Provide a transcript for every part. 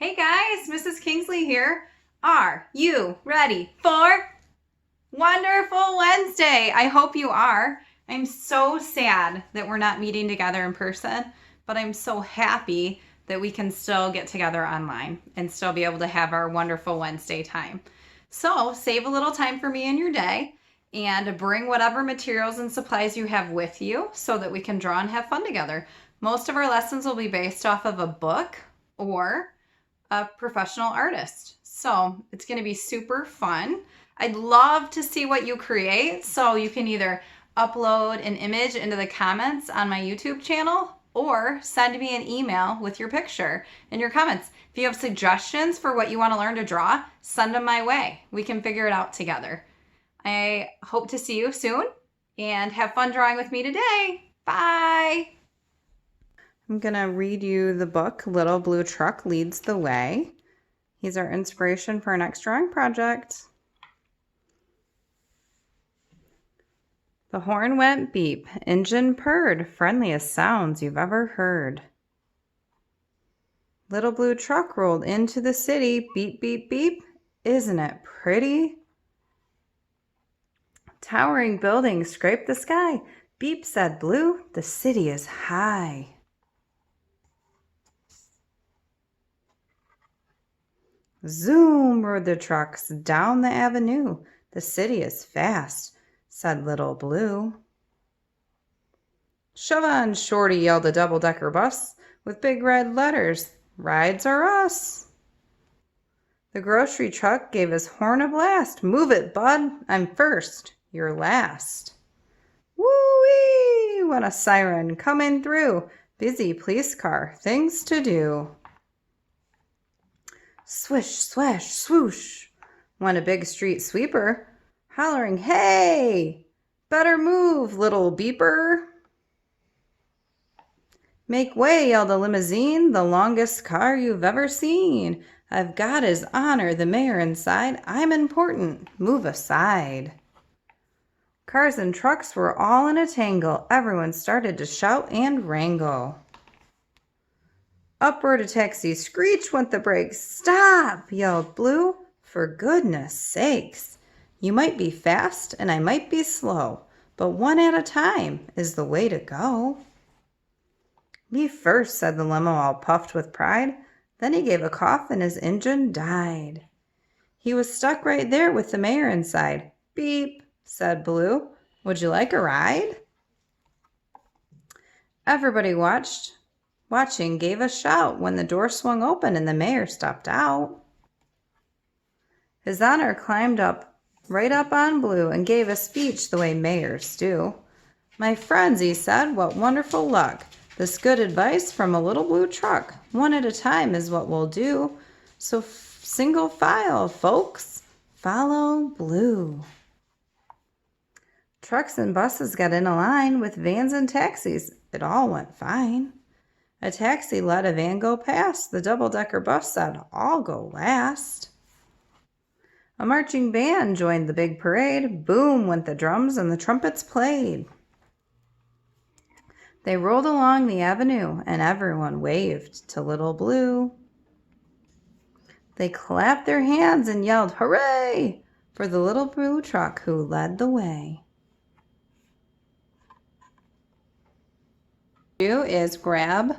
Hey guys, Mrs. Kingsley here. Are you ready for Wonderful Wednesday? I hope you are. I'm so sad that we're not meeting together in person, but I'm so happy that we can still get together online and still be able to have our Wonderful Wednesday time. So save a little time for me in your day and bring whatever materials and supplies you have with you so that we can draw and have fun together. Most of our lessons will be based off of a book or a professional artist. So it's going to be super fun. I'd love to see what you create. So you can either upload an image into the comments on my YouTube channel or send me an email with your picture and your comments. If you have suggestions for what you want to learn to draw, send them my way. We can figure it out together. I hope to see you soon and have fun drawing with me today. Bye. I'm going to read you the book, Little Blue Truck Leads the Way. He's our inspiration for our next drawing project. The horn went beep, engine purred, friendliest sounds you've ever heard. Little blue truck rolled into the city, beep, beep, beep. Isn't it pretty? Towering buildings scraped the sky. Beep, said Blue, the city is high. Zoom roared the trucks down the avenue. The city is fast, said Little Blue. Shove on, Shorty, yelled a double-decker bus with big red letters, Rides are us. The grocery truck gave his horn a blast. Move it, bud. I'm first. You're last. Woo-wee! Went a siren coming through. Busy police car. Things to do. Swish, swash, swoosh, went a big street sweeper, hollering, hey, better move, little beeper. Make way, yelled a limousine, the longest car you've ever seen. I've got his honor, the mayor inside. I'm important, move aside. Cars and trucks were all in a tangle. Everyone started to shout and wrangle. Up rode a taxi, screech went the brakes. Stop, yelled Blue, for goodness sakes. You might be fast and I might be slow, but one at a time is the way to go. Me first, said the limo, all puffed with pride. Then he gave a cough and his engine died. He was stuck right there with the mayor inside. Beep, said Blue. Would you like a ride? Everybody watching gave a shout when the door swung open and the mayor stepped out. His honor climbed right up on Blue and gave a speech the way mayors do. My friends, he said, what wonderful luck. This good advice from a little blue truck. One at a time is what we'll do. So single file, folks, follow Blue. Trucks and buses got in a line with vans and taxis. It all went fine. A taxi let a van go past. The double-decker bus said, I'll go last. A marching band joined the big parade. Boom went the drums and the trumpets played. They rolled along the avenue and everyone waved to Little Blue. They clapped their hands and yelled, hooray, for the little blue truck who led the way. Do is grab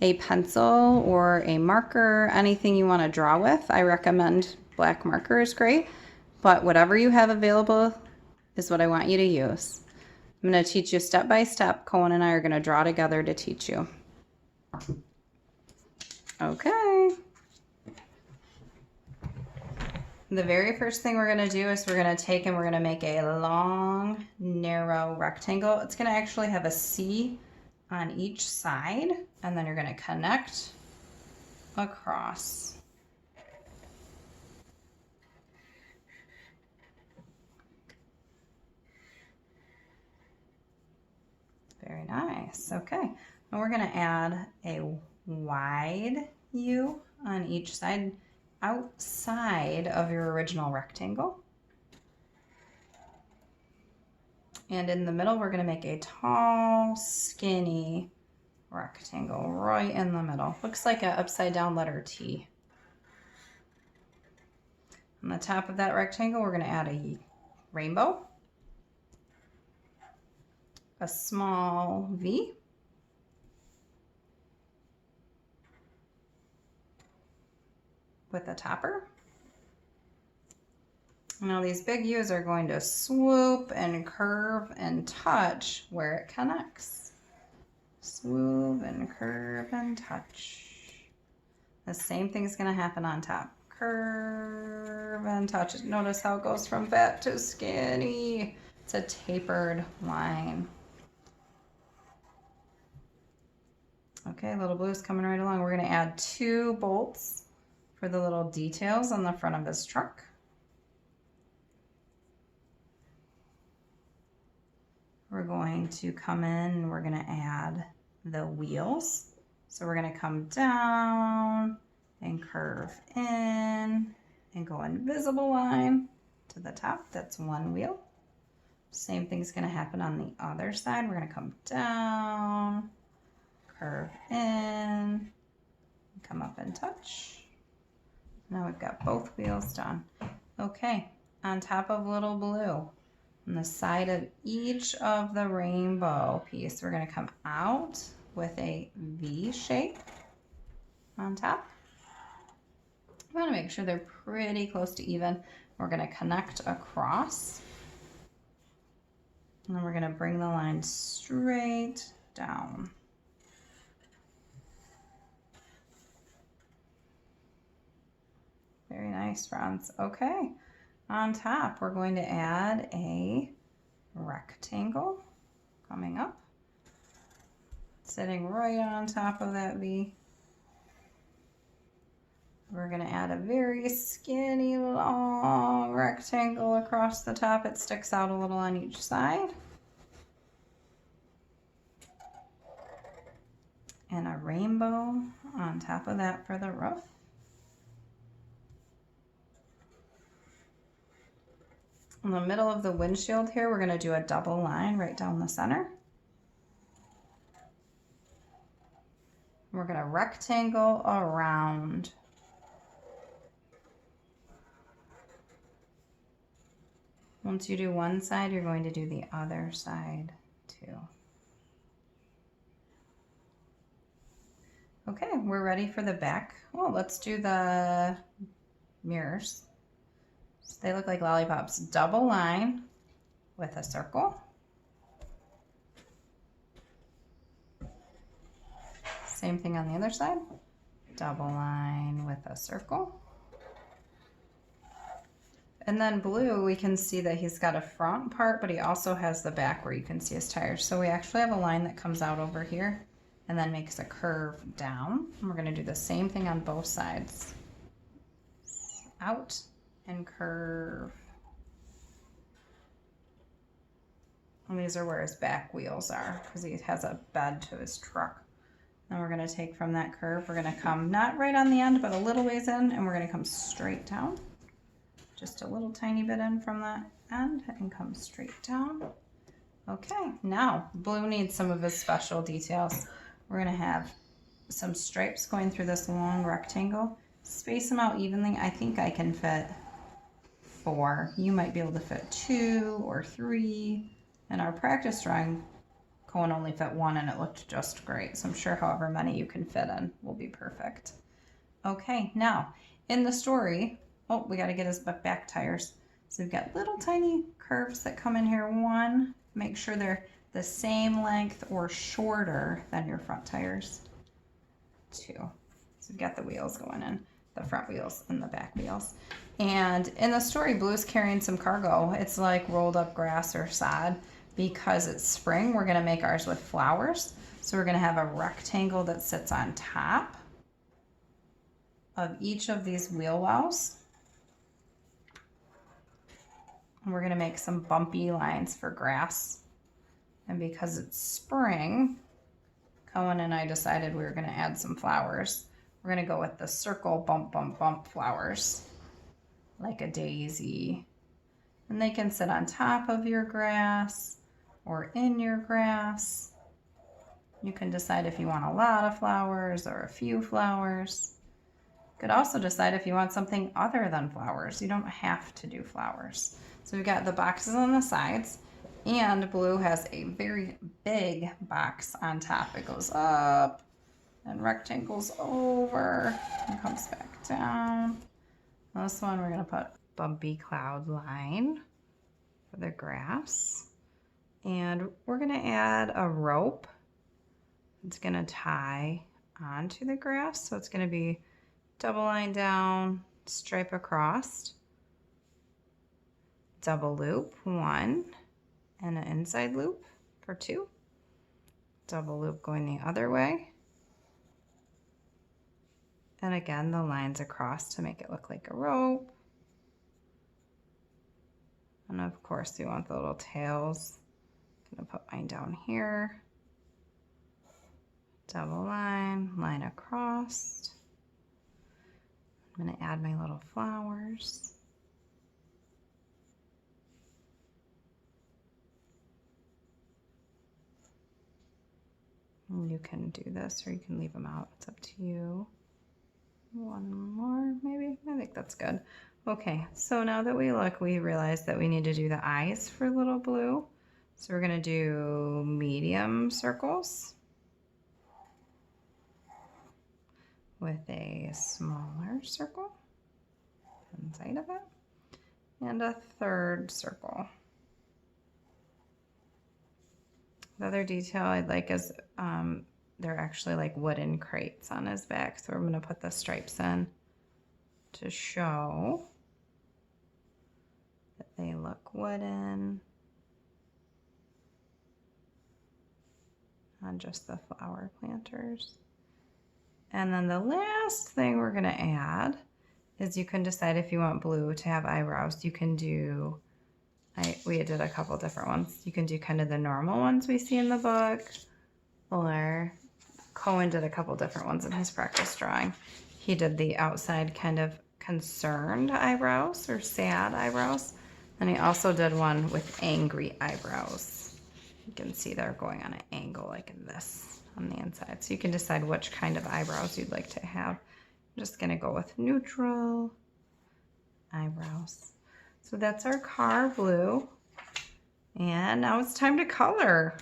a pencil or a marker, anything you want to draw with. I recommend black marker is great, but whatever you have available is what I want you to use. I'm going to teach you step by step. Cohen and I are going to draw together to teach you. Okay. The very first thing we're going to do is we're going to take and we're going to make a long, narrow rectangle. It's going to actually have a C on each side, and then you're going to connect across. Very nice. Okay, and we're going to add a wide U on each side outside of your original rectangle. And in the middle, we're going to make a tall, skinny rectangle right in the middle. Looks like an upside down letter T. On the top of that rectangle, we're going to add a rainbow, a small V, with a topper. Now these big U's are going to swoop and curve and touch where it connects. Swoop and curve and touch. The same thing's going to happen on top. Curve and touch. Notice how it goes from fat to skinny. It's a tapered line. Okay, little blue's coming right along. We're going to add 2 bolts for the little details on the front of his truck. We're going to come in and we're going to add the wheels. So we're going to come down and curve in and go invisible line to the top. That's 1 wheel. Same thing's going to happen on the other side. We're going to come down, curve in, come up and touch. Now we've got both wheels done. Okay, on top of little blue, on the side of each of the rainbow piece, we're going to come out with a V shape on top. We want to make sure they're pretty close to even. We're going to connect across. And then we're going to bring the line straight down. Very nice, Franz. Okay, on top, we're going to add a rectangle coming up, sitting right on top of that V. We're going to add a very skinny long rectangle across the top. It sticks out a little on each side. And a rainbow on top of that for the roof. In the middle of the windshield here, we're going to do a double line right down the center. We're going to rectangle around. Once you do one side, you're going to do the other side too. Okay, we're ready for the back. Oh, let's do the mirrors. So they look like lollipops. Double line with a circle. Same thing on the other side. Double line with a circle. And then blue, we can see that he's got a front part, but he also has the back where you can see his tires. So we actually have a line that comes out over here and then makes a curve down. And we're going to do the same thing on both sides. Out and curve. And these are where his back wheels are because he has a bed to his truck. Then we're going to take from that curve, we're going to come not right on the end, but a little ways in, and we're going to come straight down. Just a little tiny bit in from that end and come straight down. Okay, now blue needs some of his special details. We're going to have some stripes going through this long rectangle. Space them out evenly. I think I can fit 4. You might be able to fit 2 or 3. In our practice drawing, Cohen only fit 1 and it looked just great. So I'm sure however many you can fit in will be perfect. Okay, now in the story, oh, we got to get his back tires. So we've got little tiny curves that come in here. 1, make sure they're the same length or shorter than your front tires. 2, so we've got the wheels going in, the front wheels and the back wheels. And in the story, Blue's carrying some cargo. It's like rolled up grass or sod. Because it's spring, we're going to make ours with flowers. So we're going to have a rectangle that sits on top of each of these wheel wells. And we're going to make some bumpy lines for grass. And because it's spring, Cohen and I decided we were going to add some flowers. We're going to go with the circle bump, bump, bump flowers, like a daisy. And they can sit on top of your grass or in your grass. You can decide if you want a lot of flowers or a few flowers. Could also decide if you want something other than flowers. You don't have to do flowers. So we've got the boxes on the sides, and blue has a very big box on top. It goes up and rectangles over and comes back down. This one we're gonna put bumpy cloud line for the grass. And we're gonna add a rope. It's gonna tie onto the grass. So it's gonna be double line down, stripe across, double loop 1, and an inside loop for 2. Double loop going the other way. And again, the lines across to make it look like a rope. And of course, we want the little tails. I'm gonna put mine down here. Double line, line across. I'm gonna add my little flowers. And you can do this or you can leave them out, it's up to you. One more, maybe, I think that's good. Okay, so now that we look, we realize that we need to do the eyes for little blue. So we're gonna do medium circles with a smaller circle inside of it, and a third circle. The other detail I'd like is they're actually like wooden crates on his back, so I'm gonna put the stripes in to show that they look wooden on just the flower planters. And then the last thing we're gonna add is you can decide if you want blue to have eyebrows. You can do, we did a couple different ones. You can do kind of the normal ones we see in the book, or Cohen did a couple different ones in his practice drawing. He did the outside kind of concerned eyebrows or sad eyebrows. And he also did one with angry eyebrows. You can see they're going on an angle like this on the inside. So you can decide which kind of eyebrows you'd like to have. I'm just gonna go with neutral eyebrows. So that's our car blue. And now it's time to color.